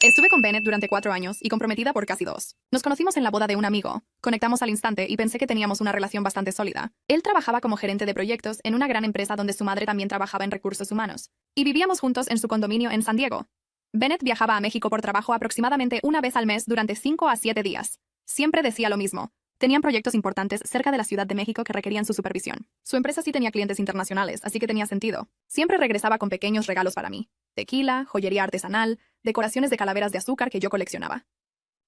Estuve con Bennett durante 4 años y comprometida por casi 2. Nos conocimos en la boda de un amigo, conectamos al instante y pensé que teníamos una relación bastante sólida. Él trabajaba como gerente de proyectos en una gran empresa donde su madre también trabajaba en recursos humanos. Y vivíamos juntos en su condominio en San Diego. Bennett viajaba a México por trabajo aproximadamente una vez al mes durante 5 a 7 días. Siempre decía lo mismo. Tenían proyectos importantes cerca de la Ciudad de México que requerían su supervisión. Su empresa sí tenía clientes internacionales, así que tenía sentido. Siempre regresaba con pequeños regalos para mí. Tequila, joyería artesanal, decoraciones de calaveras de azúcar que yo coleccionaba.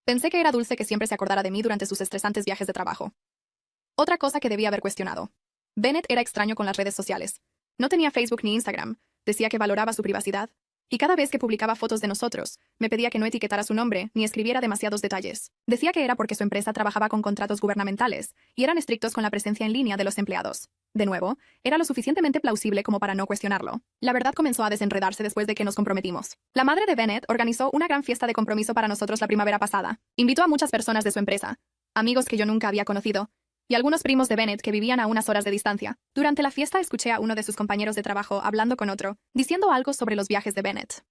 Pensé que era dulce que siempre se acordara de mí durante sus estresantes viajes de trabajo. Otra cosa que debía haber cuestionado. Bennett era extraño con las redes sociales. No tenía Facebook ni Instagram, decía que valoraba su privacidad. Y cada vez que publicaba fotos de nosotros, me pedía que no etiquetara su nombre ni escribiera demasiados detalles. Decía que era porque su empresa trabajaba con contratos gubernamentales y eran estrictos con la presencia en línea de los empleados. De nuevo, era lo suficientemente plausible como para no cuestionarlo. La verdad comenzó a desenredarse después de que nos comprometimos. La madre de Bennett organizó una gran fiesta de compromiso para nosotros la primavera pasada. Invitó a muchas personas de su empresa, amigos que yo nunca había conocido, y algunos primos de Bennett que vivían a unas horas de distancia. Durante la fiesta escuché a uno de sus compañeros de trabajo hablando con otro, diciendo algo sobre los viajes de Bennett.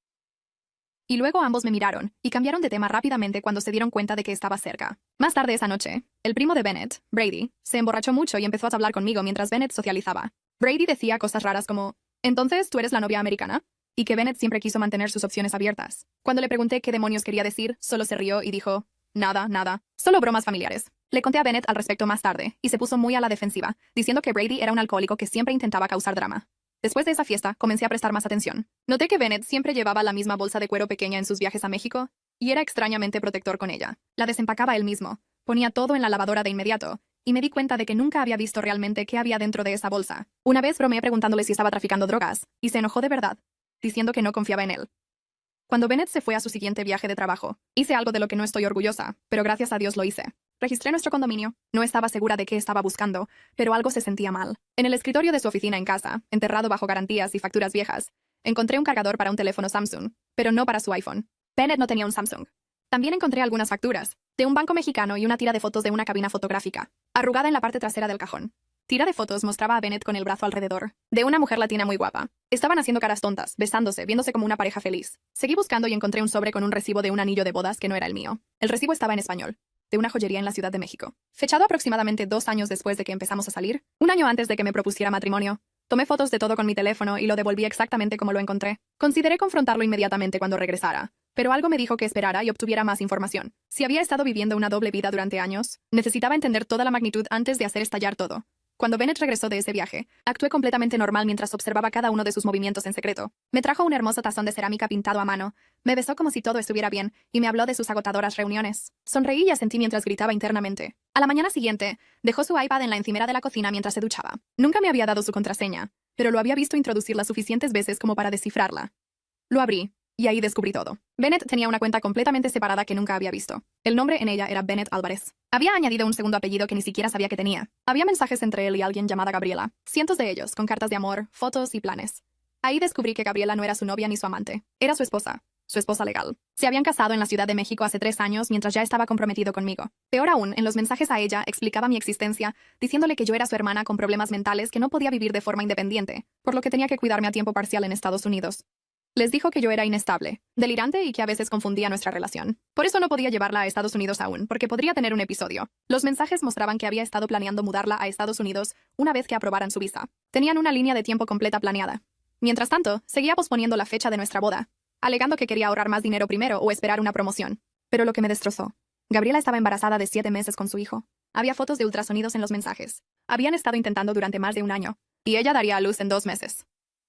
Y luego ambos me miraron, y cambiaron de tema rápidamente cuando se dieron cuenta de que estaba cerca. Más tarde esa noche, el primo de Bennett, Brady, se emborrachó mucho y empezó a hablar conmigo mientras Bennett socializaba. Brady decía cosas raras como, «¿Entonces tú eres la novia americana?» Y que Bennett siempre quiso mantener sus opciones abiertas. Cuando le pregunté qué demonios quería decir, solo se rió y dijo, nada, solo bromas familiares. Le conté a Bennett al respecto más tarde, y se puso muy a la defensiva, diciendo que Brady era un alcohólico que siempre intentaba causar drama. Después de esa fiesta, comencé a prestar más atención. Noté que Bennett siempre llevaba la misma bolsa de cuero pequeña en sus viajes a México, y era extrañamente protector con ella. La desempacaba él mismo, ponía todo en la lavadora de inmediato, y me di cuenta de que nunca había visto realmente qué había dentro de esa bolsa. Una vez bromeé preguntándole si estaba traficando drogas, y se enojó de verdad, diciendo que no confiaba en él. Cuando Bennett se fue a su siguiente viaje de trabajo, hice algo de lo que no estoy orgullosa, pero gracias a Dios lo hice. Registré nuestro condominio. No estaba segura de qué estaba buscando, pero algo se sentía mal. En el escritorio de su oficina en casa, enterrado bajo garantías y facturas viejas, encontré un cargador para un teléfono Samsung, pero no para su iPhone. Bennett no tenía un Samsung. También encontré algunas facturas, de un banco mexicano y una tira de fotos de una cabina fotográfica, arrugada en la parte trasera del cajón. Tira de fotos mostraba a Bennett con el brazo alrededor, de una mujer latina muy guapa. Estaban haciendo caras tontas, besándose, viéndose como una pareja feliz. Seguí buscando y encontré un sobre con un recibo de un anillo de bodas que no era el mío. El recibo estaba en español, de una joyería en la Ciudad de México. Fechado aproximadamente 2 años después de que empezamos a salir, un año antes de que me propusiera matrimonio, tomé fotos de todo con mi teléfono y lo devolví exactamente como lo encontré. Consideré confrontarlo inmediatamente cuando regresara, pero algo me dijo que esperara y obtuviera más información. Si había estado viviendo una doble vida durante años, necesitaba entender toda la magnitud antes de hacer estallar todo. Cuando Bennett regresó de ese viaje, actué completamente normal mientras observaba cada uno de sus movimientos en secreto. Me trajo un hermoso tazón de cerámica pintado a mano, me besó como si todo estuviera bien y me habló de sus agotadoras reuniones. Sonreí y asentí mientras gritaba internamente. A la mañana siguiente, dejó su iPad en la encimera de la cocina mientras se duchaba. Nunca me había dado su contraseña, pero lo había visto introducirla suficientes veces como para descifrarla. Lo abrí, y ahí descubrí todo. Bennett tenía una cuenta completamente separada que nunca había visto. El nombre en ella era Bennett Álvarez. Había añadido un segundo apellido que ni siquiera sabía que tenía. Había mensajes entre él y alguien llamada Gabriela. Cientos de ellos, con cartas de amor, fotos y planes. Ahí descubrí que Gabriela no era su novia ni su amante. Era su esposa legal. Se habían casado en la Ciudad de México hace 3 años mientras ya estaba comprometido conmigo. Peor aún, en los mensajes a ella explicaba mi existencia, diciéndole que yo era su hermana con problemas mentales que no podía vivir de forma independiente, por lo que tenía que cuidarme a tiempo parcial en Estados Unidos. Les dijo que yo era inestable, delirante y que a veces confundía nuestra relación. Por eso no podía llevarla a Estados Unidos aún, porque podría tener un episodio. Los mensajes mostraban que había estado planeando mudarla a Estados Unidos una vez que aprobaran su visa. Tenían una línea de tiempo completa planeada. Mientras tanto, seguía posponiendo la fecha de nuestra boda, alegando que quería ahorrar más dinero primero o esperar una promoción. Pero lo que me destrozó. Gabriela estaba embarazada de 7 meses con su hijo. Había fotos de ultrasonidos en los mensajes. Habían estado intentando durante más de 1 año. Y ella daría a luz en 2 meses.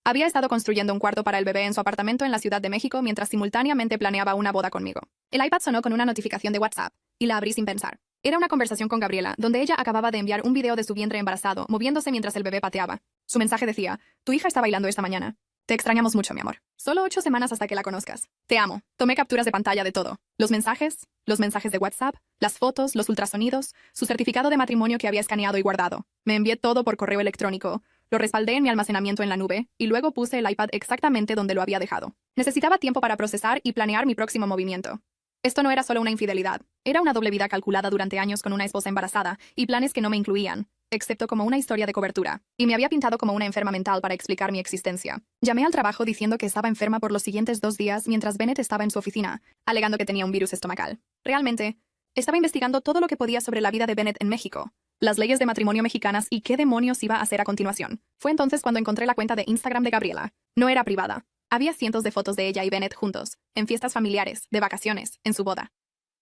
Había estado construyendo un cuarto para el bebé en su apartamento en la Ciudad de México mientras simultáneamente planeaba una boda conmigo. El iPad sonó con una notificación de WhatsApp, y la abrí sin pensar. Era una conversación con Gabriela, donde ella acababa de enviar un video de su vientre embarazado, moviéndose mientras el bebé pateaba. Su mensaje decía, «Tu hija está bailando esta mañana. Te extrañamos mucho, mi amor. Solo 8 semanas hasta que la conozcas. Te amo». Tomé capturas de pantalla de todo. Los mensajes de WhatsApp, las fotos, los ultrasonidos, su certificado de matrimonio que había escaneado y guardado. Me envié todo por correo electrónico. Lo respaldé en mi almacenamiento en la nube, y luego puse el iPad exactamente donde lo había dejado. Necesitaba tiempo para procesar y planear mi próximo movimiento. Esto no era solo una infidelidad, era una doble vida calculada durante años con una esposa embarazada, y planes que no me incluían. excepto como una historia de cobertura, y me había pintado como una enferma mental para explicar mi existencia. Llamé al trabajo diciendo que estaba enferma por los siguientes 2 días mientras Bennett estaba en su oficina, alegando que tenía un virus estomacal. Realmente, estaba investigando todo lo que podía sobre la vida de Bennett en México, las leyes de matrimonio mexicanas y qué demonios iba a hacer a continuación. Fue entonces cuando encontré la cuenta de Instagram de Gabriela. No era privada. Había cientos de fotos de ella y Bennett juntos, en fiestas familiares, de vacaciones, en su boda.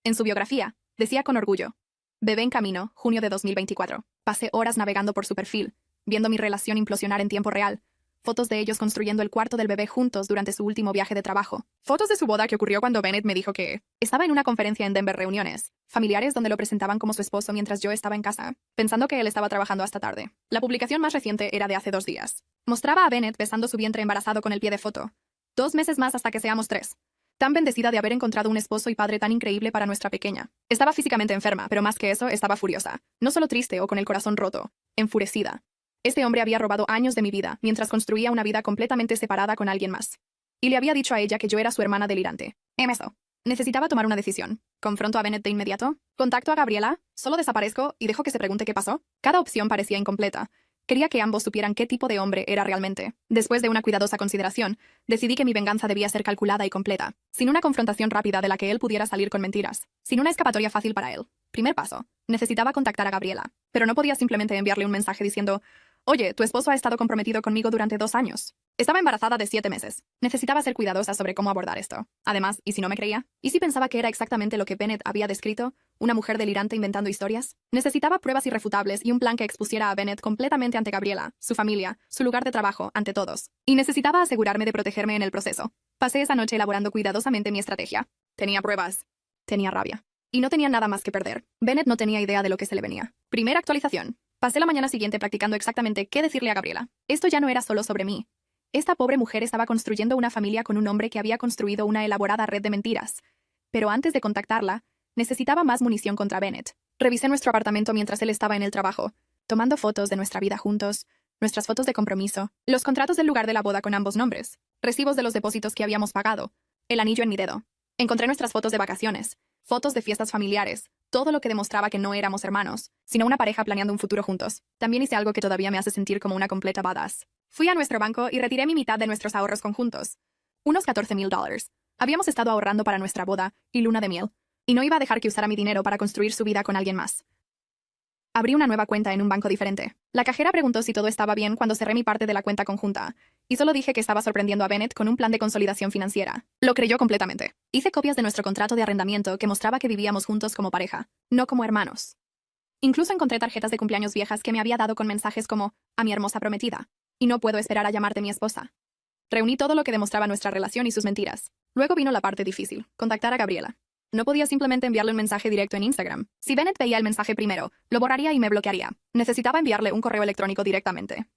En su biografía, decía con orgullo: bebé en camino, junio de 2024. Pasé horas navegando por su perfil, viendo mi relación implosionar en tiempo real. Fotos de ellos construyendo el cuarto del bebé juntos durante su último viaje de trabajo. Fotos de su boda que ocurrió cuando Bennett me dijo que estaba en una conferencia en Denver, reuniones familiares donde lo presentaban como su esposo mientras yo estaba en casa, pensando que él estaba trabajando hasta tarde. La publicación más reciente era de hace 2 días. Mostraba a Bennett besando su vientre embarazado con el pie de foto. 2 meses más hasta que seamos 3. Tan bendecida de haber encontrado un esposo y padre tan increíble para nuestra pequeña. Estaba físicamente enferma, pero más que eso, estaba furiosa. No solo triste o con el corazón roto, enfurecida. Este hombre había robado años de mi vida, mientras construía una vida completamente separada con alguien más. Y le había dicho a ella que yo era su hermana delirante. Eso. Necesitaba tomar una decisión. ¿Confronto a Bennett de inmediato? ¿Contacto a Gabriela? ¿Solo desaparezco y dejo que se pregunte qué pasó? Cada opción parecía incompleta. Quería que ambos supieran qué tipo de hombre era realmente. Después de una cuidadosa consideración, decidí que mi venganza debía ser calculada y completa, sin una confrontación rápida de la que él pudiera salir con mentiras, sin una escapatoria fácil para él. Primer paso. Necesitaba contactar a Gabriela, pero no podía simplemente enviarle un mensaje diciendo: oye, tu esposo ha estado comprometido conmigo durante 2 años. Estaba embarazada de 7 meses. Necesitaba ser cuidadosa sobre cómo abordar esto. Además, ¿y si no me creía? ¿Y si pensaba que era exactamente lo que Bennett había descrito? ¿Una mujer delirante inventando historias? Necesitaba pruebas irrefutables y un plan que expusiera a Bennett completamente ante Gabriela, su familia, su lugar de trabajo, ante todos. Y necesitaba asegurarme de protegerme en el proceso. Pasé esa noche elaborando cuidadosamente mi estrategia. Tenía pruebas. Tenía rabia. Y no tenía nada más que perder. Bennett no tenía idea de lo que se le venía. Primera actualización. Pasé la mañana siguiente practicando exactamente qué decirle a Gabriela. Esto ya no era solo sobre mí. Esta pobre mujer estaba construyendo una familia con un hombre que había construido una elaborada red de mentiras. Pero antes de contactarla, necesitaba más munición contra Bennett. Revisé nuestro apartamento mientras él estaba en el trabajo, tomando fotos de nuestra vida juntos, nuestras fotos de compromiso, los contratos del lugar de la boda con ambos nombres, recibos de los depósitos que habíamos pagado, el anillo en mi dedo. Encontré nuestras fotos de vacaciones, fotos de fiestas familiares, todo lo que demostraba que no éramos hermanos, sino una pareja planeando un futuro juntos. También hice algo que todavía me hace sentir como una completa badass. Fui a nuestro banco y retiré mi mitad de nuestros ahorros conjuntos. Unos $14,000. Habíamos estado ahorrando para nuestra boda y luna de miel, y no iba a dejar que usara mi dinero para construir su vida con alguien más. Abrí una nueva cuenta en un banco diferente. La cajera preguntó si todo estaba bien cuando cerré mi parte de la cuenta conjunta, y solo dije que estaba sorprendiendo a Bennett con un plan de consolidación financiera. Lo creyó completamente. Hice copias de nuestro contrato de arrendamiento que mostraba que vivíamos juntos como pareja, no como hermanos. Incluso encontré tarjetas de cumpleaños viejas que me había dado con mensajes como: a mi hermosa prometida, y no puedo esperar a llamarte mi esposa. Reuní todo lo que demostraba nuestra relación y sus mentiras. Luego vino la parte difícil: contactar a Gabriela. No podía simplemente enviarle un mensaje directo en Instagram. Si Bennett veía el mensaje primero, lo borraría y me bloquearía. Necesitaba enviarle un correo electrónico directamente.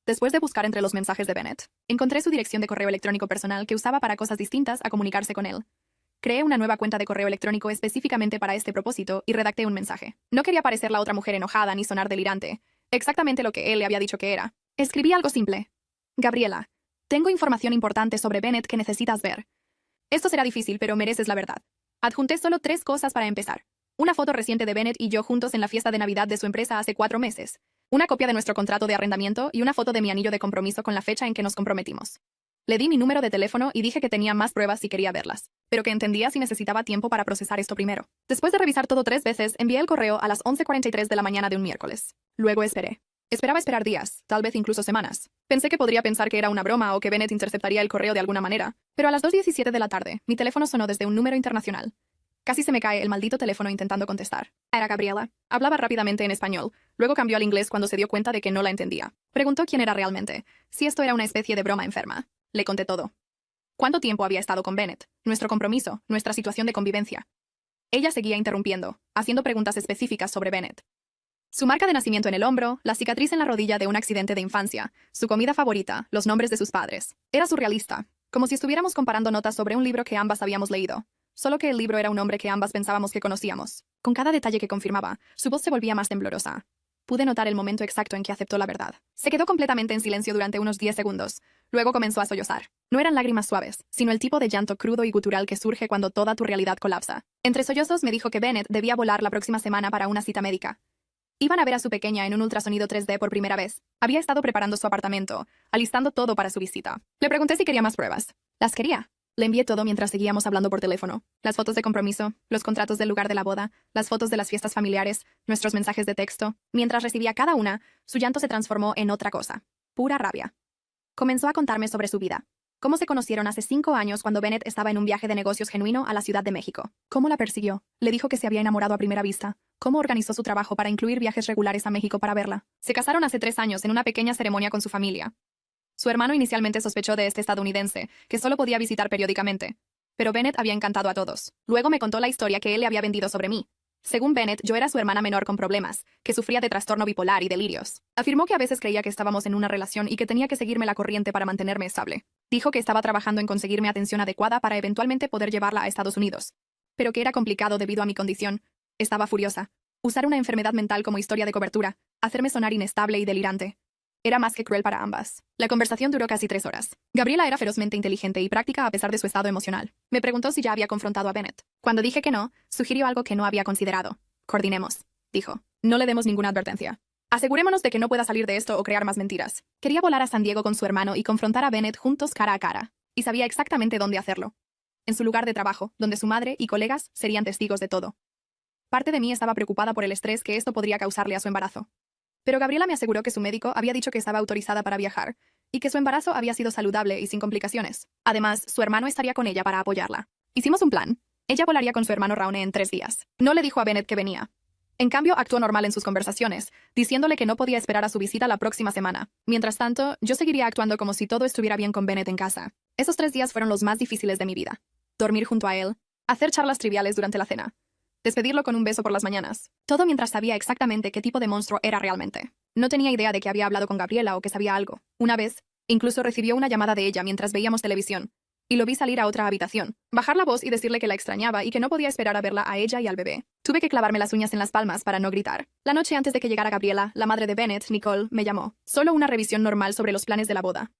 Después de buscar entre los mensajes de Bennett, encontré su dirección de correo electrónico personal que usaba para cosas distintas a comunicarse con él. Creé una nueva cuenta de correo electrónico específicamente para este propósito y redacté un mensaje. No quería parecer la otra mujer enojada ni sonar delirante. Exactamente lo que él le había dicho que era. Escribí algo simple: Gabriela, tengo información importante sobre Bennett que necesitas ver. Esto será difícil, pero mereces la verdad. Adjunté solo 3 cosas para empezar. Una foto reciente de Bennett y yo juntos en la fiesta de Navidad de su empresa hace 4 meses. Una copia de nuestro contrato de arrendamiento y una foto de mi anillo de compromiso con la fecha en que nos comprometimos. Le di mi número de teléfono y dije que tenía más pruebas si quería verlas, pero que entendía si necesitaba tiempo para procesar esto primero. Después de revisar todo 3 veces, envié el correo a las 11:43 de la mañana de un miércoles. Luego esperé. Esperaba esperar días, tal vez incluso semanas. Pensé que podría pensar que era una broma o que Bennett interceptaría el correo de alguna manera, pero a las 2:17 de la tarde, mi teléfono sonó desde un número internacional. Casi se me cae el maldito teléfono intentando contestar. Era Gabriela. Hablaba rápidamente en español, luego cambió al inglés cuando se dio cuenta de que no la entendía. Preguntó quién era realmente, si esto era una especie de broma enferma. Le conté todo. ¿Cuánto tiempo había estado con Bennett? Nuestro compromiso, nuestra situación de convivencia. Ella seguía interrumpiendo, haciendo preguntas específicas sobre Bennett. Su marca de nacimiento en el hombro, la cicatriz en la rodilla de un accidente de infancia, su comida favorita, los nombres de sus padres. Era surrealista, como si estuviéramos comparando notas sobre un libro que ambas habíamos leído. Solo que el libro era un hombre que ambas pensábamos que conocíamos. Con cada detalle que confirmaba, su voz se volvía más temblorosa. Pude notar el momento exacto en que aceptó la verdad. Se quedó completamente en silencio durante unos 10 segundos. Luego comenzó a sollozar. No eran lágrimas suaves, sino el tipo de llanto crudo y gutural que surge cuando toda tu realidad colapsa. Entre sollozos me dijo que Bennett debía volar la próxima semana para una cita médica. Iban a ver a su pequeña en un ultrasonido 3D por primera vez. Había estado preparando su apartamento, alistando todo para su visita. Le pregunté si quería más pruebas. Las quería. Le envié todo mientras seguíamos hablando por teléfono. Las fotos de compromiso, los contratos del lugar de la boda, las fotos de las fiestas familiares, nuestros mensajes de texto. Mientras recibía cada una, su llanto se transformó en otra cosa. Pura rabia. Comenzó a contarme sobre su vida. Cómo se conocieron hace 5 años cuando Bennett estaba en un viaje de negocios genuino a la Ciudad de México. Cómo la persiguió. Le dijo que se había enamorado a primera vista. Cómo organizó su trabajo para incluir viajes regulares a México para verla. Se casaron hace 3 años en una pequeña ceremonia con su familia. Su hermano inicialmente sospechó de este estadounidense, que solo podía visitar periódicamente. Pero Bennett había encantado a todos. Luego me contó la historia que él le había vendido sobre mí. Según Bennett, yo era su hermana menor con problemas, que sufría de trastorno bipolar y delirios. Afirmó que a veces creía que estábamos en una relación y que tenía que seguirme la corriente para mantenerme estable. Dijo que estaba trabajando en conseguirme atención adecuada para eventualmente poder llevarla a Estados Unidos. Pero que era complicado debido a mi condición. Estaba furiosa. Usar una enfermedad mental como historia de cobertura, hacerme sonar inestable y delirante. Era más que cruel para ambas. La conversación duró casi 3 horas. Gabriela era ferozmente inteligente y práctica a pesar de su estado emocional. Me preguntó si ya había confrontado a Bennett. Cuando dije que no, sugirió algo que no había considerado. Coordinemos, dijo. No le demos ninguna advertencia. Asegurémonos de que no pueda salir de esto o crear más mentiras. Quería volar a San Diego con su hermano y confrontar a Bennett juntos cara a cara. Y sabía exactamente dónde hacerlo. En su lugar de trabajo, donde su madre y colegas serían testigos de todo. Parte de mí estaba preocupada por el estrés que esto podría causarle a su embarazo. Pero Gabriela me aseguró que su médico había dicho que estaba autorizada para viajar y que su embarazo había sido saludable y sin complicaciones. Además, su hermano estaría con ella para apoyarla. Hicimos un plan. Ella volaría con su hermano Raone en 3 días. No le dijo a Bennett que venía. En cambio, actuó normal en sus conversaciones, diciéndole que no podía esperar a su visita la próxima semana. Mientras tanto, yo seguiría actuando como si todo estuviera bien con Bennett en casa. Esos 3 días fueron los más difíciles de mi vida. Dormir junto a él, hacer charlas triviales durante la cena, despedirlo con un beso por las mañanas. Todo mientras sabía exactamente qué tipo de monstruo era realmente. No tenía idea de que había hablado con Gabriela o que sabía algo. Una vez, incluso recibió una llamada de ella mientras veíamos televisión. Y lo vi salir a otra habitación, bajar la voz y decirle que la extrañaba y que no podía esperar a verla a ella y al bebé. Tuve que clavarme las uñas en las palmas para no gritar. La noche antes de que llegara Gabriela, la madre de Bennett, Nicole, me llamó. Solo una revisión normal sobre los planes de la boda.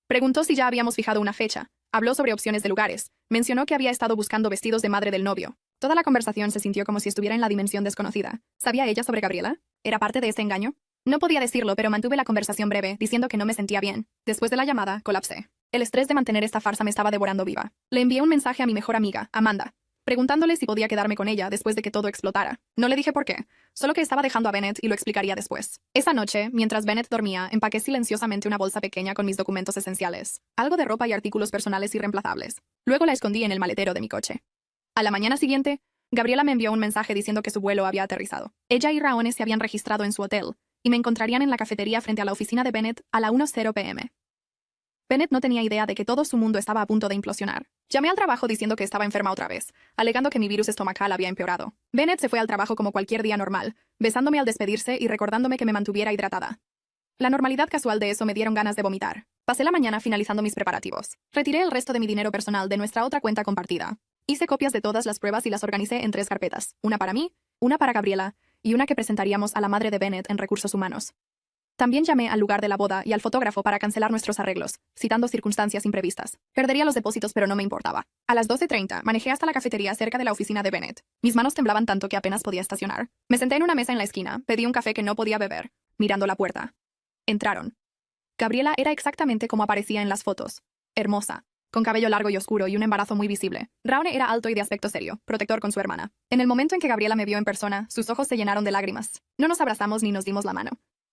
Preguntó si ya habíamos fijado una fecha. Habló sobre opciones de lugares. Mencionó que había estado buscando vestidos de madre del novio. Toda la conversación se sintió como si estuviera en la dimensión desconocida. ¿Sabía ella sobre Gabriela? ¿Era parte de este engaño? No podía decirlo, pero mantuve la conversación breve, diciendo que no me sentía bien. Después de la llamada, colapsé. El estrés de mantener esta farsa me estaba devorando viva. Le envié un mensaje a mi mejor amiga, Amanda, preguntándole si podía quedarme con ella después de que todo explotara. No le dije por qué, solo que estaba dejando a Bennett y lo explicaría después. Esa noche, mientras Bennett dormía, empaqué silenciosamente una bolsa pequeña con mis documentos esenciales, algo de ropa y artículos personales irreemplazables. Luego la escondí en el maletero de mi coche. A la mañana siguiente, Gabriela me envió un mensaje diciendo que su vuelo había aterrizado. Ella y Raone se habían registrado en su hotel, y me encontrarían en la cafetería frente a la oficina de Bennett a la 1:00 p.m. Bennett no tenía idea de que todo su mundo estaba a punto de implosionar. Llamé al trabajo diciendo que estaba enferma otra vez, alegando que mi virus estomacal había empeorado. Bennett se fue al trabajo como cualquier día normal, besándome al despedirse y recordándome que me mantuviera hidratada. La normalidad casual de eso me dieron ganas de vomitar. Pasé la mañana finalizando mis preparativos. Retiré el resto de mi dinero personal de nuestra otra cuenta compartida. Hice copias de todas las pruebas y las organicé en 3 carpetas, una para mí, una para Gabriela y una que presentaríamos a la madre de Bennett en recursos humanos. También llamé al lugar de la boda y al fotógrafo para cancelar nuestros arreglos, citando circunstancias imprevistas. Perdería los depósitos, pero no me importaba. A las 12:30 manejé hasta la cafetería cerca de la oficina de Bennett. Mis manos temblaban tanto que apenas podía estacionar. Me senté en una mesa en la esquina, pedí un café que no podía beber, mirando la puerta. Entraron. Gabriela era exactamente como aparecía en las fotos. Hermosa, con cabello largo y oscuro y un embarazo muy visible. Raone era alto y de aspecto serio, protector con su hermana. En el momento en que Gabriela me vio en persona, sus ojos se llenaron de lágrimas. No nos abrazamos ni nos dimos la mano.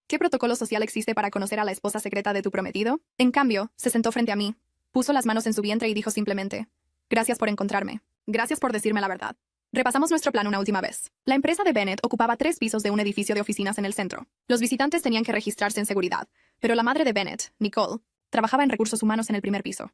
¿Qué protocolo social existe para conocer a la esposa secreta de tu prometido? En cambio, se sentó frente a mí, puso las manos en su vientre y dijo simplemente, «Gracias por encontrarme. Gracias por decirme la verdad». Repasamos nuestro plan una última vez. La empresa de Bennett ocupaba 3 pisos de un edificio de oficinas en el centro. Los visitantes tenían que registrarse en seguridad, pero la madre de Bennett, Nicole, trabajaba en recursos humanos en el primer piso.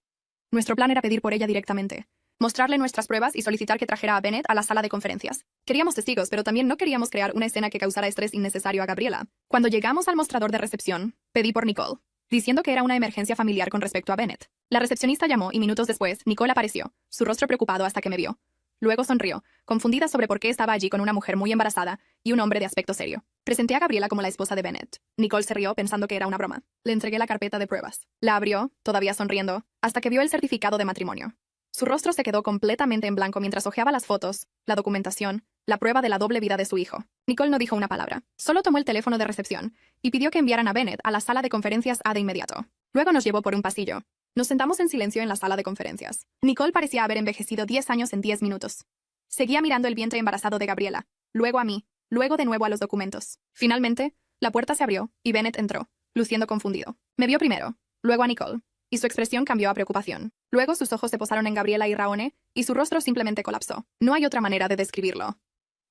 Nuestro plan era pedir por ella directamente, mostrarle nuestras pruebas y solicitar que trajera a Bennett a la sala de conferencias. Queríamos testigos, pero también no queríamos crear una escena que causara estrés innecesario a Gabriela. Cuando llegamos al mostrador de recepción, pedí por Nicole, diciendo que era una emergencia familiar con respecto a Bennett. La recepcionista llamó y minutos después, Nicole apareció, su rostro preocupado hasta que me vio. Luego sonrió, confundida sobre por qué estaba allí con una mujer muy embarazada y un hombre de aspecto serio. Presenté a Gabriela como la esposa de Bennett. Nicole se rió pensando que era una broma. Le entregué la carpeta de pruebas. La abrió, todavía sonriendo, hasta que vio el certificado de matrimonio. Su rostro se quedó completamente en blanco mientras hojeaba las fotos, la documentación la prueba de la doble vida de su hijo. Nicole no dijo una palabra. Solo tomó el teléfono de recepción y pidió que enviaran a Bennett a la sala de conferencias de inmediato. Luego nos llevó por un pasillo. Nos sentamos en silencio en la sala de conferencias. Nicole parecía haber envejecido 10 años en 10 minutos. Seguía mirando el vientre embarazado de Gabriela, luego a mí, luego de nuevo a los documentos. Finalmente, la puerta se abrió y Bennett entró, luciendo confundido. Me vio primero, luego a Nicole, y su expresión cambió a preocupación. Luego sus ojos se posaron en Gabriela y Raone, y su rostro simplemente colapsó. No hay otra manera de describirlo.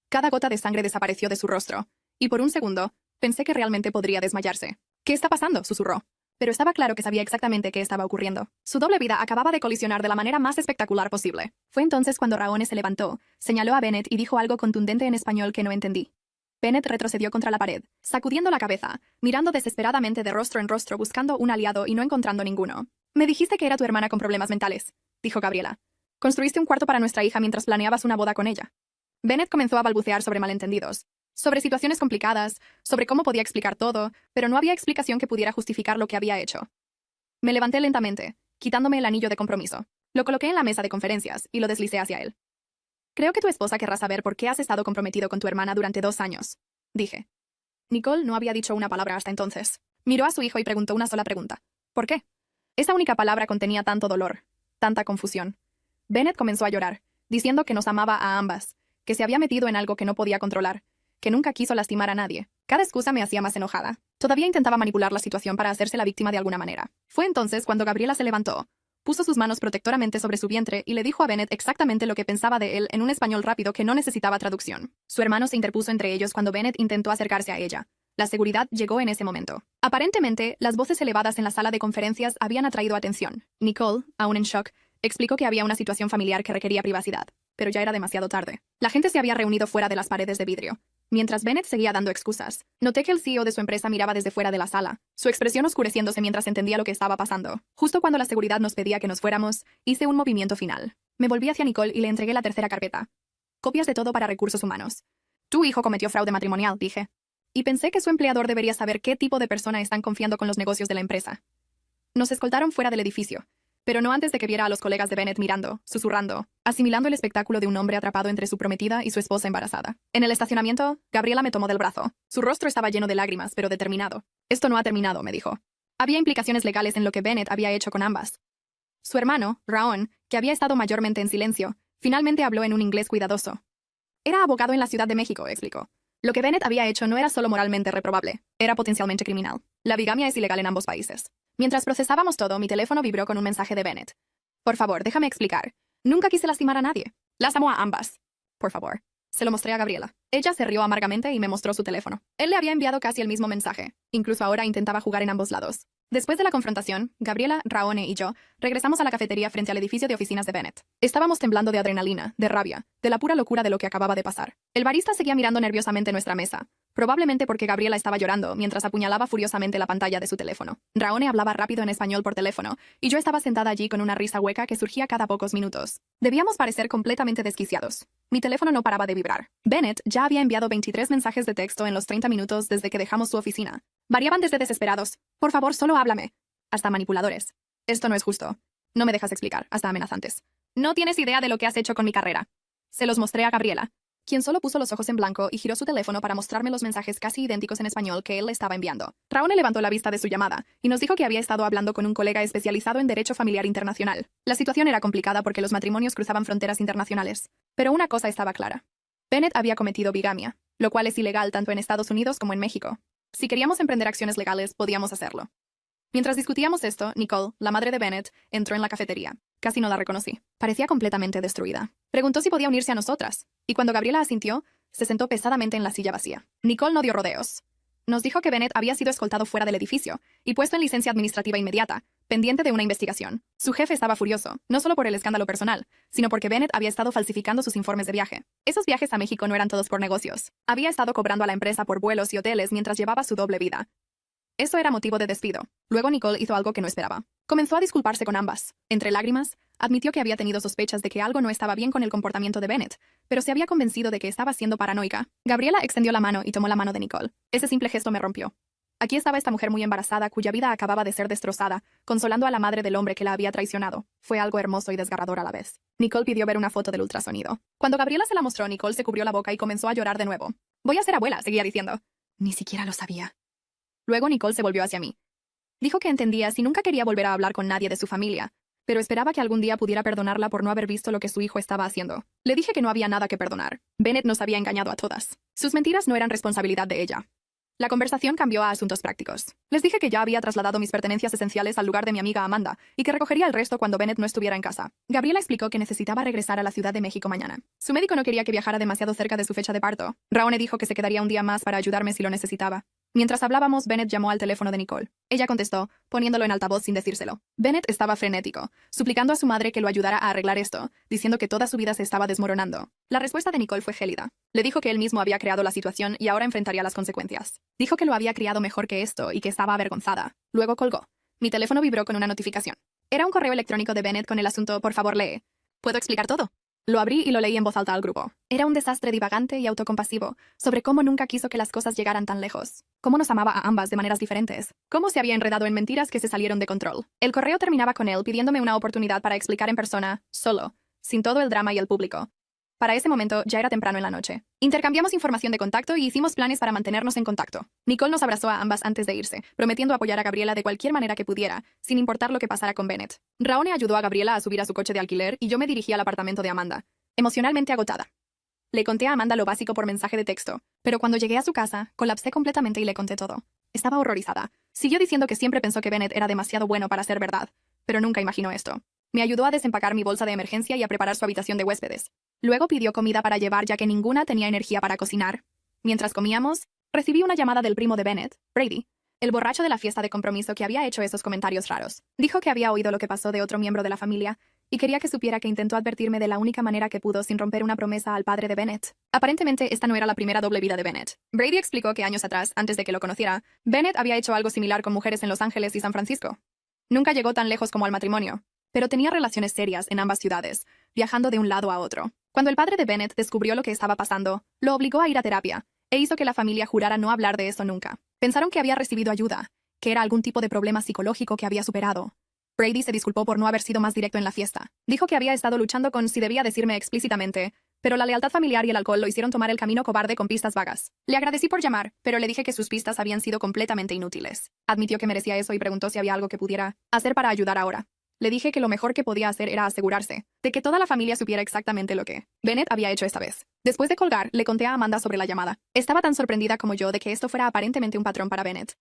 Cada gota de sangre desapareció de su rostro, y por un segundo, pensé que realmente podría desmayarse. ¿Qué está pasando?, susurró. Pero estaba claro que sabía exactamente qué estaba ocurriendo. Su doble vida acababa de colisionar de la manera más espectacular posible. Fue entonces cuando Raone se levantó, señaló a Bennett y dijo algo contundente en español que no entendí. Bennett retrocedió contra la pared, sacudiendo la cabeza, mirando desesperadamente de rostro en rostro buscando un aliado y no encontrando ninguno. «Me dijiste que era tu hermana con problemas mentales», dijo Gabriela. «Construiste un cuarto para nuestra hija mientras planeabas una boda con ella». Bennett comenzó a balbucear sobre malentendidos, sobre situaciones complicadas, sobre cómo podía explicar todo, pero no había explicación que pudiera justificar lo que había hecho. Me levanté lentamente, quitándome el anillo de compromiso. Lo coloqué en la mesa de conferencias y lo deslicé hacia él. «Creo que tu esposa querrá saber por qué has estado comprometido con tu hermana durante 2 años», dije. Nicole no había dicho una palabra hasta entonces. Miró a su hijo y preguntó una sola pregunta. ¿Por qué? Esa única palabra contenía tanto dolor, tanta confusión. Bennett comenzó a llorar, diciendo que nos amaba a ambas, que se había metido en algo que no podía controlar, que nunca quiso lastimar a nadie. Cada excusa me hacía más enojada. Todavía intentaba manipular la situación para hacerse la víctima de alguna manera. Fue entonces cuando Gabriela se levantó, puso sus manos protectoramente sobre su vientre y le dijo a Bennett exactamente lo que pensaba de él en un español rápido que no necesitaba traducción. Su hermano se interpuso entre ellos cuando Bennett intentó acercarse a ella. La seguridad llegó en ese momento. Aparentemente, las voces elevadas en la sala de conferencias habían atraído atención. Nicole, aún en shock, explicó que había una situación familiar que requería privacidad, pero ya era demasiado tarde. La gente se había reunido fuera de las paredes de vidrio. Mientras Bennett seguía dando excusas, noté que el CEO de su empresa miraba desde fuera de la sala, su expresión oscureciéndose mientras entendía lo que estaba pasando. Justo cuando la seguridad nos pedía que nos fuéramos, hice un movimiento final. Me volví hacia Nicole y le entregué la tercera carpeta. Copias de todo para recursos humanos. Tu hijo cometió fraude matrimonial, dije. Y pensé que su empleador debería saber qué tipo de persona están confiando con los negocios de la empresa. Nos escoltaron fuera del edificio, pero no antes de que viera a los colegas de Bennett mirando, susurrando, asimilando el espectáculo de un hombre atrapado entre su prometida y su esposa embarazada. En el estacionamiento, Gabriela me tomó del brazo. Su rostro estaba lleno de lágrimas, pero determinado. «Esto no ha terminado», me dijo. Había implicaciones legales en lo que Bennett había hecho con ambas. Su hermano, Raon, que había estado mayormente en silencio, finalmente habló en un inglés cuidadoso. Era abogado en la Ciudad de México, explicó. Lo que Bennett había hecho no era solo moralmente reprobable, era potencialmente criminal. La bigamia es ilegal en ambos países. Mientras procesábamos todo, mi teléfono vibró con un mensaje de Bennett. «Por favor, déjame explicar. Nunca quise lastimar a nadie. Las amo a ambas. Por favor». Se lo mostré a Gabriela. Ella se rió amargamente y me mostró su teléfono. Él le había enviado casi el mismo mensaje. Incluso ahora intentaba jugar en ambos lados. Después de la confrontación, Gabriela, Raone y yo regresamos a la cafetería frente al edificio de oficinas de Bennett. Estábamos temblando de adrenalina, de rabia, de la pura locura de lo que acababa de pasar. El barista seguía mirando nerviosamente nuestra mesa, probablemente porque Gabriela estaba llorando mientras apuñalaba furiosamente la pantalla de su teléfono. Raone hablaba rápido en español por teléfono, y yo estaba sentada allí con una risa hueca que surgía cada pocos minutos. Debíamos parecer completamente desquiciados. Mi teléfono no paraba de vibrar. Bennett ya había enviado 23 mensajes de texto en los 30 minutos desde que dejamos su oficina. Variaban desde desesperados, «Por favor, solo háblame», hasta manipuladores. «Esto no es justo. No me dejas explicar», hasta amenazantes. «No tienes idea de lo que has hecho con mi carrera». Se los mostré a Gabriela, quien solo puso los ojos en blanco y giró su teléfono para mostrarme los mensajes casi idénticos en español que él le estaba enviando. Raone levantó la vista de su llamada y nos dijo que había estado hablando con un colega especializado en derecho familiar internacional. La situación era complicada porque los matrimonios cruzaban fronteras internacionales. Pero una cosa estaba clara. Bennett había cometido bigamia, lo cual es ilegal tanto en Estados Unidos como en México. Si queríamos emprender acciones legales, podíamos hacerlo. Mientras discutíamos esto, Nicole, la madre de Bennett, entró en la cafetería. Casi no la reconocí. Parecía completamente destruida. Preguntó si podía unirse a nosotras, y cuando Gabriela asintió, se sentó pesadamente en la silla vacía. Nicole no dio rodeos. Nos dijo que Bennett había sido escoltado fuera del edificio y puesto en licencia administrativa inmediata, pendiente de una investigación. Su jefe estaba furioso, no solo por el escándalo personal, sino porque Bennett había estado falsificando sus informes de viaje. Esos viajes a México no eran todos por negocios. Había estado cobrando a la empresa por vuelos y hoteles mientras llevaba su doble vida. Eso era motivo de despido. Luego Nicole hizo algo que no esperaba. Comenzó a disculparse con ambas. Entre lágrimas, admitió que había tenido sospechas de que algo no estaba bien con el comportamiento de Bennett, pero se había convencido de que estaba siendo paranoica. Gabriela extendió la mano y tomó la mano de Nicole. Ese simple gesto me rompió. Aquí estaba esta mujer muy embarazada cuya vida acababa de ser destrozada, consolando a la madre del hombre que la había traicionado. Fue algo hermoso y desgarrador a la vez. Nicole pidió ver una foto del ultrasonido. Cuando Gabriela se la mostró, Nicole se cubrió la boca y comenzó a llorar de nuevo. Voy a ser abuela, seguía diciendo. Ni siquiera lo sabía. Luego Nicole se volvió hacia mí. Dijo que entendía si nunca quería volver a hablar con nadie de su familia, pero esperaba que algún día pudiera perdonarla por no haber visto lo que su hijo estaba haciendo. Le dije que no había nada que perdonar. Bennett nos había engañado a todas. Sus mentiras no eran responsabilidad de ella. La conversación cambió a asuntos prácticos. Les dije que ya había trasladado mis pertenencias esenciales al lugar de mi amiga Amanda y que recogería el resto cuando Bennett no estuviera en casa. Gabriela explicó que necesitaba regresar a la Ciudad de México mañana. Su médico no quería que viajara demasiado cerca de su fecha de parto. Raone dijo que se quedaría un día más para ayudarme si lo necesitaba. Mientras hablábamos, Bennett llamó al teléfono de Nicole. Ella contestó, poniéndolo en altavoz sin decírselo. Bennett estaba frenético, suplicando a su madre que lo ayudara a arreglar esto, diciendo que toda su vida se estaba desmoronando. La respuesta de Nicole fue gélida. Le dijo que él mismo había creado la situación y ahora enfrentaría las consecuencias. Dijo que lo había criado mejor que esto y que estaba avergonzada. Luego colgó. Mi teléfono vibró con una notificación. Era un correo electrónico de Bennett con el asunto «Por favor, lee». ¿Puedo explicar todo? Lo abrí y lo leí en voz alta al grupo. Era un desastre divagante y autocompasivo, sobre cómo nunca quiso que las cosas llegaran tan lejos. Cómo nos amaba a ambas de maneras diferentes. Cómo se había enredado en mentiras que se salieron de control. El correo terminaba con él pidiéndome una oportunidad para explicar en persona, solo, sin todo el drama y el público. Para ese momento ya era temprano en la noche. Intercambiamos información de contacto y hicimos planes para mantenernos en contacto. Nicole nos abrazó a ambas antes de irse, prometiendo apoyar a Gabriela de cualquier manera que pudiera, sin importar lo que pasara con Bennett. Raone ayudó a Gabriela a subir a su coche de alquiler y yo me dirigí al apartamento de Amanda, emocionalmente agotada. Le conté a Amanda lo básico por mensaje de texto, pero cuando llegué a su casa, colapsé completamente y le conté todo. Estaba horrorizada. Siguió diciendo que siempre pensó que Bennett era demasiado bueno para ser verdad, pero nunca imaginó esto. Me ayudó a desempacar mi bolsa de emergencia y a preparar su habitación de huéspedes. Luego pidió comida para llevar ya que ninguna tenía energía para cocinar. Mientras comíamos, recibí una llamada del primo de Bennett, Brady, el borracho de la fiesta de compromiso que había hecho esos comentarios raros. Dijo que había oído lo que pasó de otro miembro de la familia y quería que supiera que intentó advertirme de la única manera que pudo sin romper una promesa al padre de Bennett. Aparentemente, esta no era la primera doble vida de Bennett. Brady explicó que años atrás, antes de que lo conociera, Bennett había hecho algo similar con mujeres en Los Ángeles y San Francisco. Nunca llegó tan lejos como al matrimonio, pero tenía relaciones serias en ambas ciudades, viajando de un lado a otro. Cuando el padre de Bennett descubrió lo que estaba pasando, lo obligó a ir a terapia e hizo que la familia jurara no hablar de eso nunca. Pensaron que había recibido ayuda, que era algún tipo de problema psicológico que había superado. Brady se disculpó por no haber sido más directo en la fiesta. Dijo que había estado luchando con si debía decirme explícitamente, pero la lealtad familiar y el alcohol lo hicieron tomar el camino cobarde con pistas vagas. Le agradecí por llamar, pero le dije que sus pistas habían sido completamente inútiles. Admitió que merecía eso y preguntó si había algo que pudiera hacer para ayudar ahora. Le dije que lo mejor que podía hacer era asegurarse de que toda la familia supiera exactamente lo que Bennett había hecho esta vez. Después de colgar, le conté a Amanda sobre la llamada. Estaba tan sorprendida como yo de que esto fuera aparentemente un patrón para Bennett.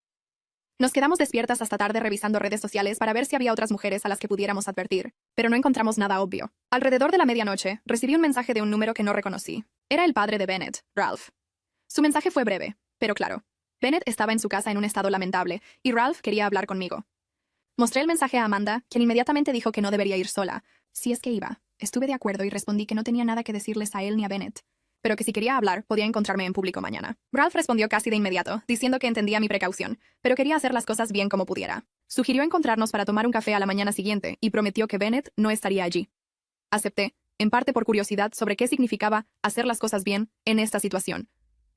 Nos quedamos despiertas hasta tarde revisando redes sociales para ver si había otras mujeres a las que pudiéramos advertir, pero no encontramos nada obvio. Alrededor de la medianoche, recibí un mensaje de un número que no reconocí. Era el padre de Bennett, Ralph. Su mensaje fue breve, pero claro. Bennett estaba en su casa en un estado lamentable, y Ralph quería hablar conmigo. Mostré el mensaje a Amanda, quien inmediatamente dijo que no debería ir sola. Si es que iba. Estuve de acuerdo y respondí que no tenía nada que decirles a él ni a Bennett, pero que si quería hablar, podía encontrarme en público mañana. Ralph respondió casi de inmediato, diciendo que entendía mi precaución, pero quería hacer las cosas bien como pudiera. Sugirió encontrarnos para tomar un café a la mañana siguiente y prometió que Bennett no estaría allí. Acepté, en parte por curiosidad sobre qué significaba hacer las cosas bien en esta situación.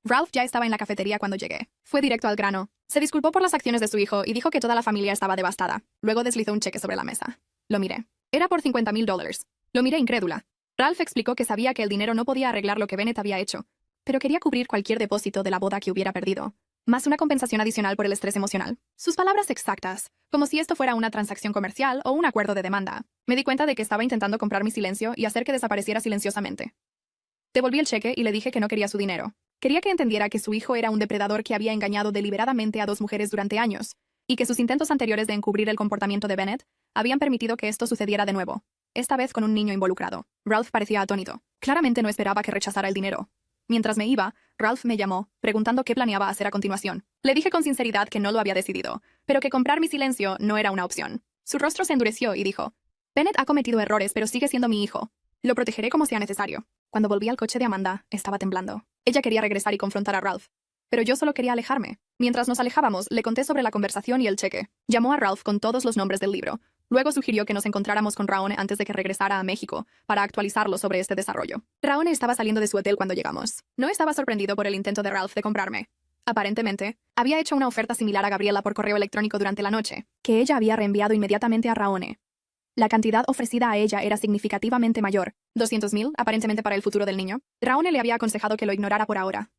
Ralph ya estaba en la cafetería cuando llegué. Fue directo al grano. Se disculpó por las acciones de su hijo y dijo que toda la familia estaba devastada. Luego deslizó un cheque sobre la mesa. Lo miré. Era por $50,000. Lo miré incrédula. Ralph explicó que sabía que el dinero no podía arreglar lo que Bennett había hecho, pero quería cubrir cualquier depósito de la boda que hubiera perdido, más una compensación adicional por el estrés emocional. Sus palabras exactas, como si esto fuera una transacción comercial o un acuerdo de demanda. Me di cuenta de que estaba intentando comprar mi silencio y hacer que desapareciera silenciosamente. Devolví el cheque y le dije que no quería su dinero. Quería que entendiera que su hijo era un depredador que había engañado deliberadamente a 2 mujeres durante años, y que sus intentos anteriores de encubrir el comportamiento de Bennett habían permitido que esto sucediera de nuevo, esta vez con un niño involucrado. Ralph parecía atónito. Claramente no esperaba que rechazara el dinero. Mientras me iba, Ralph me llamó, preguntando qué planeaba hacer a continuación. Le dije con sinceridad que no lo había decidido, pero que comprar mi silencio no era una opción. Su rostro se endureció y dijo, Bennett ha cometido errores, pero sigue siendo mi hijo. Lo protegeré como sea necesario. Cuando volví al coche de Amanda, estaba temblando. Ella quería regresar y confrontar a Ralph, pero yo solo quería alejarme. Mientras nos alejábamos, le conté sobre la conversación y el cheque. Llamó a Ralph con todos los nombres del libro. Luego sugirió que nos encontráramos con Raone antes de que regresara a México, para actualizarlo sobre este desarrollo. Raone estaba saliendo de su hotel cuando llegamos. No estaba sorprendido por el intento de Ralph de comprarme. Aparentemente, había hecho una oferta similar a Gabriela por correo electrónico durante la noche, que ella había reenviado inmediatamente a Raone. La cantidad ofrecida a ella era significativamente mayor, 200.000, aparentemente para el futuro del niño. Raone le había aconsejado que lo ignorara por ahora.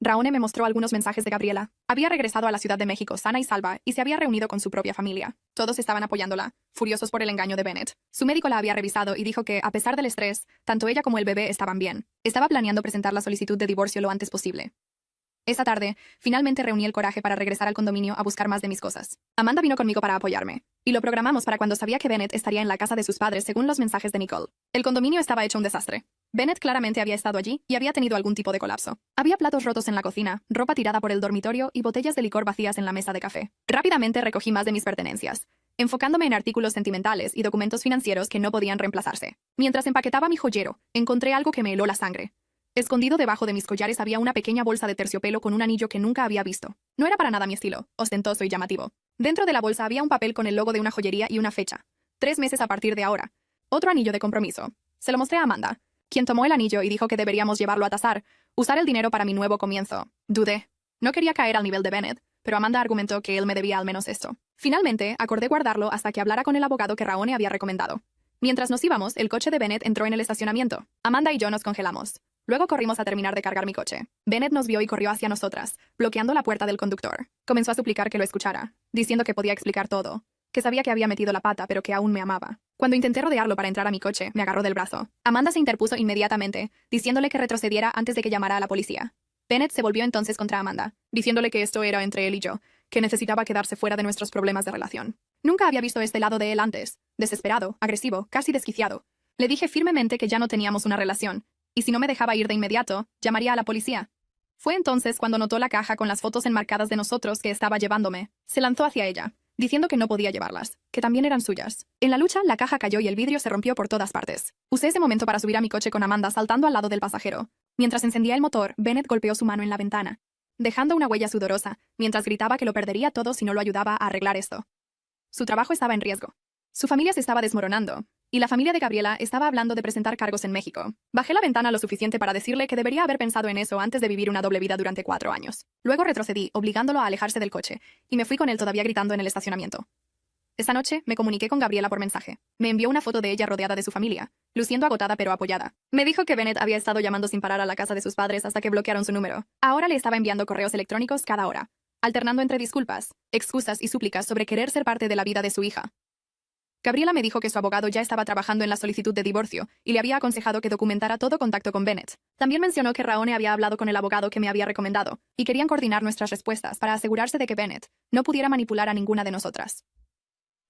Raone me mostró algunos mensajes de Gabriela. Había regresado a la Ciudad de México sana y salva y se había reunido con su propia familia. Todos estaban apoyándola, furiosos por el engaño de Bennett. Su médico la había revisado y dijo que, a pesar del estrés, tanto ella como el bebé estaban bien. Estaba planeando presentar la solicitud de divorcio lo antes posible. Esa tarde, finalmente reuní el coraje para regresar al condominio a buscar más de mis cosas. Amanda vino conmigo para apoyarme, y lo programamos para cuando sabía que Bennett estaría en la casa de sus padres según los mensajes de Nicole. El condominio estaba hecho un desastre. Bennett claramente había estado allí y había tenido algún tipo de colapso. Había platos rotos en la cocina, ropa tirada por el dormitorio y botellas de licor vacías en la mesa de café. Rápidamente recogí más de mis pertenencias, enfocándome en artículos sentimentales y documentos financieros que no podían reemplazarse. Mientras empaquetaba mi joyero, encontré algo que me heló la sangre. Escondido debajo de mis collares había una pequeña bolsa de terciopelo con un anillo que nunca había visto. No era para nada mi estilo, ostentoso y llamativo. Dentro de la bolsa había un papel con el logo de una joyería y una fecha. 3 meses a partir de ahora. Otro anillo de compromiso. Se lo mostré a Amanda, quien tomó el anillo y dijo que deberíamos llevarlo a tasar, usar el dinero para mi nuevo comienzo. Dudé. No quería caer al nivel de Bennett, pero Amanda argumentó que él me debía al menos esto. Finalmente, acordé guardarlo hasta que hablara con el abogado que Raone había recomendado. Mientras nos íbamos, el coche de Bennett entró en el estacionamiento. Amanda y yo nos congelamos. Luego corrimos a terminar de cargar mi coche. Bennett nos vio y corrió hacia nosotras, bloqueando la puerta del conductor. Comenzó a suplicar que lo escuchara, diciendo que podía explicar todo, que sabía que había metido la pata pero que aún me amaba. Cuando intenté rodearlo para entrar a mi coche, me agarró del brazo. Amanda se interpuso inmediatamente, diciéndole que retrocediera antes de que llamara a la policía. Bennett se volvió entonces contra Amanda, diciéndole que esto era entre él y yo, que necesitaba quedarse fuera de nuestros problemas de relación. Nunca había visto este lado de él antes, desesperado, agresivo, casi desquiciado. Le dije firmemente que ya no teníamos una relación, y si no me dejaba ir de inmediato, llamaría a la policía. Fue entonces cuando notó la caja con las fotos enmarcadas de nosotros que estaba llevándome. Se lanzó hacia ella, diciendo que no podía llevarlas, que también eran suyas. En la lucha, la caja cayó y el vidrio se rompió por todas partes. Usé ese momento para subir a mi coche con Amanda saltando al lado del pasajero. Mientras encendía el motor, Bennett golpeó su mano en la ventana, dejando una huella sudorosa, mientras gritaba que lo perdería todo si no lo ayudaba a arreglar esto. Su trabajo estaba en riesgo. Su familia se estaba desmoronando, y la familia de Gabriela estaba hablando de presentar cargos en México. Bajé la ventana lo suficiente para decirle que debería haber pensado en eso antes de vivir una doble vida durante 4 años. Luego retrocedí, obligándolo a alejarse del coche, y me fui con él todavía gritando en el estacionamiento. Esa noche me comuniqué con Gabriela por mensaje. Me envió una foto de ella rodeada de su familia, luciendo agotada pero apoyada. Me dijo que Bennett había estado llamando sin parar a la casa de sus padres hasta que bloquearon su número. Ahora le estaba enviando correos electrónicos cada hora, alternando entre disculpas, excusas y súplicas sobre querer ser parte de la vida de su hija. Gabriela me dijo que su abogado ya estaba trabajando en la solicitud de divorcio y le había aconsejado que documentara todo contacto con Bennett. También mencionó que Raone había hablado con el abogado que me había recomendado y querían coordinar nuestras respuestas para asegurarse de que Bennett no pudiera manipular a ninguna de nosotras.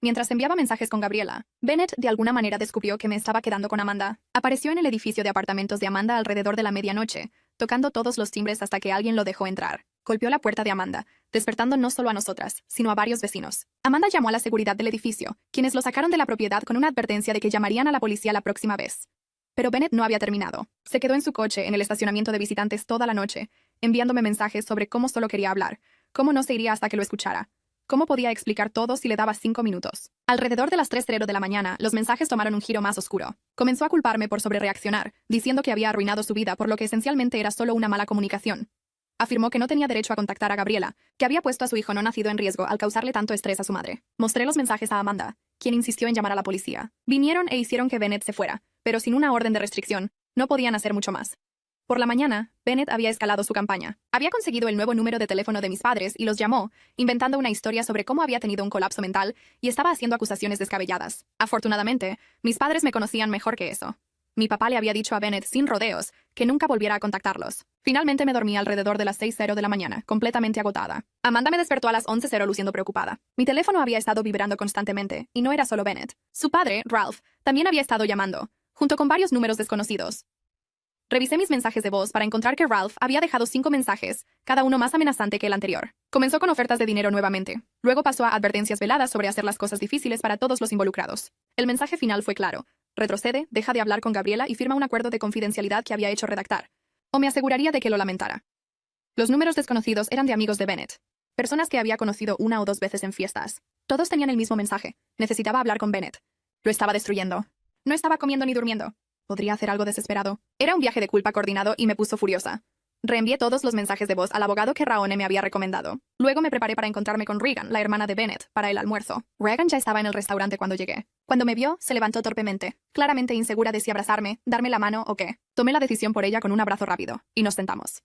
Mientras enviaba mensajes con Gabriela, Bennett de alguna manera descubrió que me estaba quedando con Amanda. Apareció en el edificio de apartamentos de Amanda alrededor de la medianoche, tocando todos los timbres hasta que alguien lo dejó entrar. Golpeó la puerta de Amanda, despertando no solo a nosotras, sino a varios vecinos. Amanda llamó a la seguridad del edificio, quienes lo sacaron de la propiedad con una advertencia de que llamarían a la policía la próxima vez. Pero Bennett no había terminado. Se quedó en su coche en el estacionamiento de visitantes toda la noche, enviándome mensajes sobre cómo solo quería hablar, cómo no se iría hasta que lo escuchara, cómo podía explicar todo si le daba 5 minutos. Alrededor de las 3:00 de la mañana, los mensajes tomaron un giro más oscuro. Comenzó a culparme por sobrereaccionar, diciendo que había arruinado su vida por lo que esencialmente era solo una mala comunicación. Afirmó que no tenía derecho a contactar a Gabriela, que había puesto a su hijo no nacido en riesgo al causarle tanto estrés a su madre. Mostré los mensajes a Amanda, quien insistió en llamar a la policía. Vinieron e hicieron que Bennett se fuera, pero sin una orden de restricción, no podían hacer mucho más. Por la mañana, Bennett había escalado su campaña. Había conseguido el nuevo número de teléfono de mis padres y los llamó, inventando una historia sobre cómo había tenido un colapso mental y estaba haciendo acusaciones descabelladas. Afortunadamente, mis padres me conocían mejor que eso. Mi papá le había dicho a Bennett sin rodeos que nunca volviera a contactarlos. Finalmente me dormí alrededor de las 6:00 de la mañana, completamente agotada. Amanda me despertó a las 11:00 luciendo preocupada. Mi teléfono había estado vibrando constantemente, y no era solo Bennett. Su padre, Ralph, también había estado llamando, junto con varios números desconocidos. Revisé mis mensajes de voz para encontrar que Ralph había dejado 5 mensajes, cada uno más amenazante que el anterior. Comenzó con ofertas de dinero nuevamente. Luego pasó a advertencias veladas sobre hacer las cosas difíciles para todos los involucrados. El mensaje final fue claro. Retrocede, deja de hablar con Gabriela y firma un acuerdo de confidencialidad que había hecho redactar. O me aseguraría de que lo lamentara. Los números desconocidos eran de amigos de Bennett. Personas que había conocido 1 o 2 veces en fiestas. Todos tenían el mismo mensaje. Necesitaba hablar con Bennett. Lo estaba destruyendo. No estaba comiendo ni durmiendo. Podría hacer algo desesperado. Era un viaje de culpa coordinado y me puso furiosa. Reenvié todos los mensajes de voz al abogado que Raone me había recomendado. Luego me preparé para encontrarme con Regan, la hermana de Bennett, para el almuerzo. Regan ya estaba en el restaurante cuando llegué. Cuando me vio, se levantó torpemente, claramente insegura de si abrazarme, darme la mano o qué. Tomé la decisión por ella con un abrazo rápido, y nos sentamos.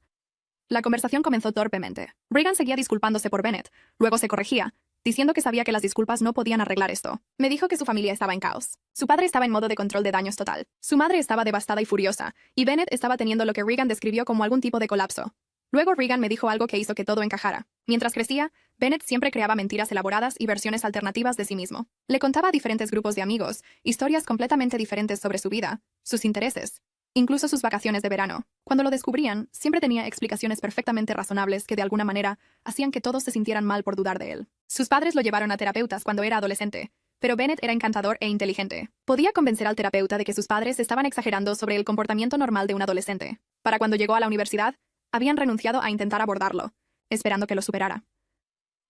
La conversación comenzó torpemente. Regan seguía disculpándose por Bennett, luego se corregía, diciendo que sabía que las disculpas no podían arreglar esto. Me dijo que su familia estaba en caos. Su padre estaba en modo de control de daños total. Su madre estaba devastada y furiosa, y Bennett estaba teniendo lo que Regan describió como algún tipo de colapso. Luego Regan me dijo algo que hizo que todo encajara. Mientras crecía, Bennett siempre creaba mentiras elaboradas y versiones alternativas de sí mismo. Le contaba a diferentes grupos de amigos, historias completamente diferentes sobre su vida, sus intereses, incluso sus vacaciones de verano. Cuando lo descubrían, siempre tenía explicaciones perfectamente razonables que de alguna manera hacían que todos se sintieran mal por dudar de él. Sus padres lo llevaron a terapeutas cuando era adolescente, pero Bennett era encantador e inteligente. Podía convencer al terapeuta de que sus padres estaban exagerando sobre el comportamiento normal de un adolescente. Para cuando llegó a la universidad, habían renunciado a intentar abordarlo, esperando que lo superara.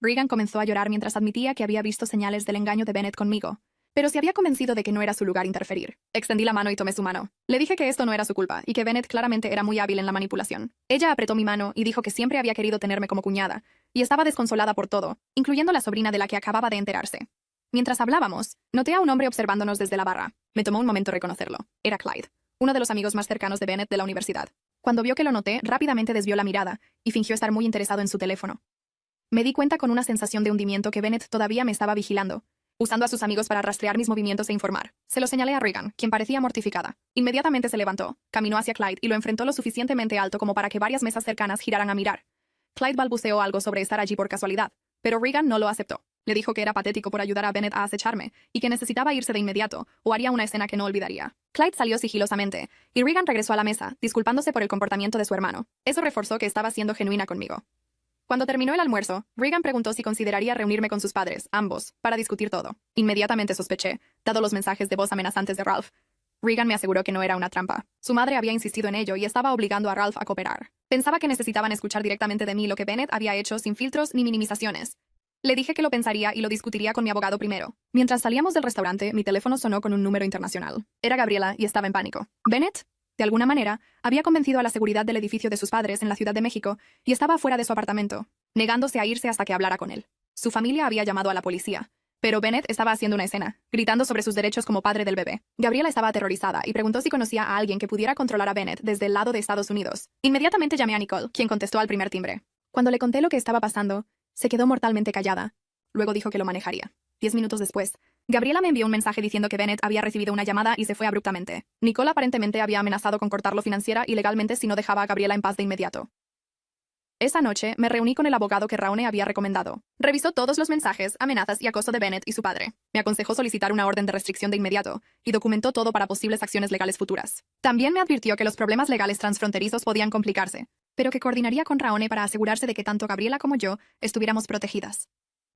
Regan comenzó a llorar mientras admitía que había visto señales del engaño de Bennett conmigo, pero se había convencido de que no era su lugar interferir. Extendí la mano y tomé su mano. Le dije que esto no era su culpa y que Bennett claramente era muy hábil en la manipulación. Ella apretó mi mano y dijo que siempre había querido tenerme como cuñada, y estaba desconsolada por todo, incluyendo la sobrina de la que acababa de enterarse. Mientras hablábamos, noté a un hombre observándonos desde la barra. Me tomó un momento reconocerlo. Era Clyde, uno de los amigos más cercanos de Bennett de la universidad. Cuando vio que lo noté, rápidamente desvió la mirada y fingió estar muy interesado en su teléfono. Me di cuenta con una sensación de hundimiento que Bennett todavía me estaba vigilando, usando a sus amigos para rastrear mis movimientos e informar. Se lo señalé a Regan, quien parecía mortificada. Inmediatamente se levantó, caminó hacia Clyde y lo enfrentó lo suficientemente alto como para que varias mesas cercanas giraran a mirar. Clyde balbuceó algo sobre estar allí por casualidad, pero Regan no lo aceptó. Le dijo que era patético por ayudar a Bennett a acecharme y que necesitaba irse de inmediato o haría una escena que no olvidaría. Clyde salió sigilosamente y Regan regresó a la mesa, disculpándose por el comportamiento de su hermano. Eso reforzó que estaba siendo genuina conmigo. Cuando terminó el almuerzo, Regan preguntó si consideraría reunirme con sus padres, ambos, para discutir todo. Inmediatamente sospeché, dado los mensajes de voz amenazantes de Ralph. Regan me aseguró que no era una trampa. Su madre había insistido en ello y estaba obligando a Ralph a cooperar. Pensaba que necesitaban escuchar directamente de mí lo que Bennett había hecho sin filtros ni minimizaciones. Le dije que lo pensaría y lo discutiría con mi abogado primero. Mientras salíamos del restaurante, mi teléfono sonó con un número internacional. Era Gabriela y estaba en pánico. Bennett, de alguna manera, había convencido a la seguridad del edificio de sus padres en la Ciudad de México y estaba fuera de su apartamento, negándose a irse hasta que hablara con él. Su familia había llamado a la policía, pero Bennett estaba haciendo una escena, gritando sobre sus derechos como padre del bebé. Gabriela estaba aterrorizada y preguntó si conocía a alguien que pudiera controlar a Bennett desde el lado de Estados Unidos. Inmediatamente llamé a Nicole, quien contestó al primer timbre. Cuando le conté lo que estaba pasando, se quedó mortalmente callada. Luego dijo que lo manejaría. 10 minutos después, Gabriela me envió un mensaje diciendo que Bennett había recibido una llamada y se fue abruptamente. Nicole aparentemente había amenazado con cortarlo financiera y legalmente si no dejaba a Gabriela en paz de inmediato. Esa noche, me reuní con el abogado que Raone había recomendado. Revisó todos los mensajes, amenazas y acoso de Bennett y su padre. Me aconsejó solicitar una orden de restricción de inmediato y documentó todo para posibles acciones legales futuras. También me advirtió que los problemas legales transfronterizos podían complicarse, pero que coordinaría con Raone para asegurarse de que tanto Gabriela como yo estuviéramos protegidas.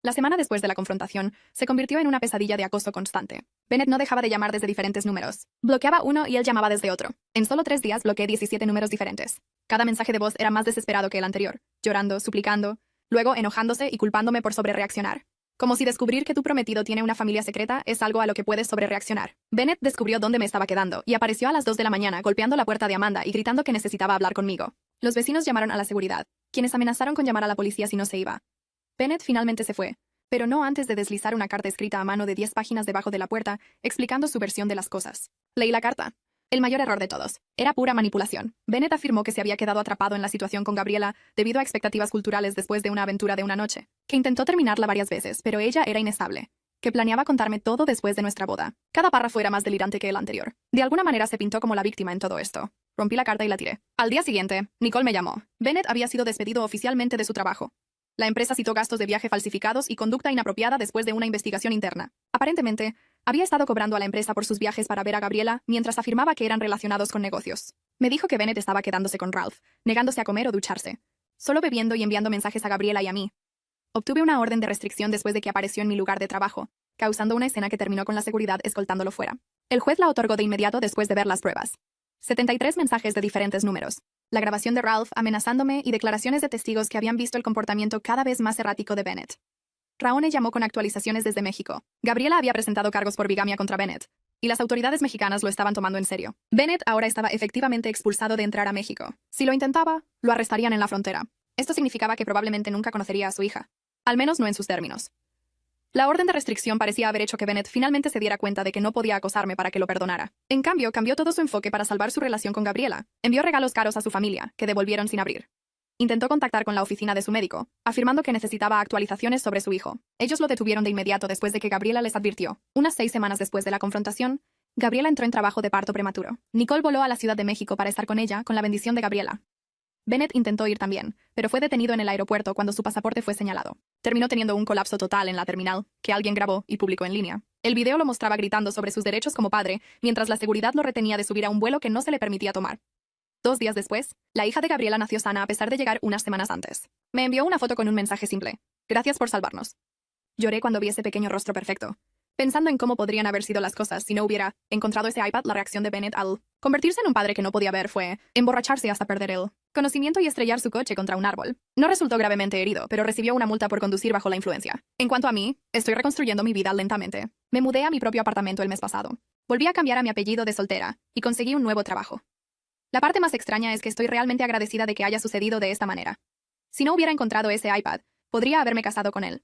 La semana después de la confrontación, se convirtió en una pesadilla de acoso constante. Bennett no dejaba de llamar desde diferentes números. Bloqueaba uno y él llamaba desde otro. En solo 3 días bloqueé 17 números diferentes. Cada mensaje de voz era más desesperado que el anterior, llorando, suplicando, luego enojándose y culpándome por sobrereaccionar. Como si descubrir que tu prometido tiene una familia secreta es algo a lo que puedes sobrereaccionar. Bennett descubrió dónde me estaba quedando y apareció a las 2 de la mañana golpeando la puerta de Amanda y gritando que necesitaba hablar conmigo. Los vecinos llamaron a la seguridad, quienes amenazaron con llamar a la policía si no se iba. Bennett finalmente se fue, pero no antes de deslizar una carta escrita a mano de 10 páginas debajo de la puerta, explicando su versión de las cosas. Leí la carta. El mayor error de todos. Era pura manipulación. Bennett afirmó que se había quedado atrapado en la situación con Gabriela debido a expectativas culturales después de una aventura de una noche, que intentó terminarla varias veces, pero ella era inestable, que planeaba contarme todo después de nuestra boda. Cada párrafo era más delirante que el anterior. De alguna manera se pintó como la víctima en todo esto. Rompí la carta y la tiré. Al día siguiente, Nicole me llamó. Bennett había sido despedido oficialmente de su trabajo. La empresa citó gastos de viaje falsificados y conducta inapropiada después de una investigación interna. Aparentemente, había estado cobrando a la empresa por sus viajes para ver a Gabriela mientras afirmaba que eran relacionados con negocios. Me dijo que Bennett estaba quedándose con Ralph, negándose a comer o ducharse, solo bebiendo y enviando mensajes a Gabriela y a mí. Obtuve una orden de restricción después de que apareció en mi lugar de trabajo, causando una escena que terminó con la seguridad escoltándolo fuera. El juez la otorgó de inmediato después de ver las pruebas. 73 mensajes de diferentes números, la grabación de Ralph amenazándome y declaraciones de testigos que habían visto el comportamiento cada vez más errático de Bennett. Raone llamó con actualizaciones desde México. Gabriela había presentado cargos por bigamia contra Bennett, y las autoridades mexicanas lo estaban tomando en serio. Bennett ahora estaba efectivamente expulsado de entrar a México. Si lo intentaba, lo arrestarían en la frontera. Esto significaba que probablemente nunca conocería a su hija. Al menos no en sus términos. La orden de restricción parecía haber hecho que Bennett finalmente se diera cuenta de que no podía acosarme para que lo perdonara. En cambio, cambió todo su enfoque para salvar su relación con Gabriela. Envió regalos caros a su familia, que devolvieron sin abrir. Intentó contactar con la oficina de su médico, afirmando que necesitaba actualizaciones sobre su hijo. Ellos lo detuvieron de inmediato después de que Gabriela les advirtió. Unas 6 semanas después de la confrontación, Gabriela entró en trabajo de parto prematuro. Nicole voló a la Ciudad de México para estar con ella, con la bendición de Gabriela. Bennett intentó ir también, pero fue detenido en el aeropuerto cuando su pasaporte fue señalado. Terminó teniendo un colapso total en la terminal, que alguien grabó y publicó en línea. El video lo mostraba gritando sobre sus derechos como padre, mientras la seguridad lo retenía de subir a un vuelo que no se le permitía tomar. 2 días después, la hija de Gabriela nació sana a pesar de llegar unas semanas antes. Me envió una foto con un mensaje simple. Gracias por salvarnos. Lloré cuando vi ese pequeño rostro perfecto, pensando en cómo podrían haber sido las cosas si no hubiera encontrado ese iPad. La reacción de Bennett al convertirse en un padre que no podía ver fue emborracharse hasta perder el conocimiento y estrellar su coche contra un árbol. No resultó gravemente herido, pero recibió una multa por conducir bajo la influencia. En cuanto a mí, estoy reconstruyendo mi vida lentamente. Me mudé a mi propio apartamento el mes pasado. Volví a cambiar a mi apellido de soltera y conseguí un nuevo trabajo. La parte más extraña es que estoy realmente agradecida de que haya sucedido de esta manera. Si no hubiera encontrado ese iPad, podría haberme casado con él.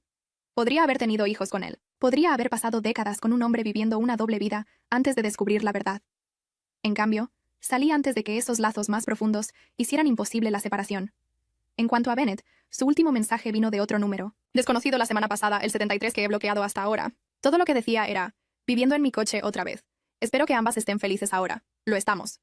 Podría haber tenido hijos con él. Podría haber pasado décadas con un hombre viviendo una doble vida antes de descubrir la verdad. En cambio, salí antes de que esos lazos más profundos hicieran imposible la separación. En cuanto a Bennett, su último mensaje vino de otro número. Desconocido la semana pasada, el 73 que he bloqueado hasta ahora. Todo lo que decía era, viviendo en mi coche otra vez. Espero que ambas estén felices ahora. Lo estamos.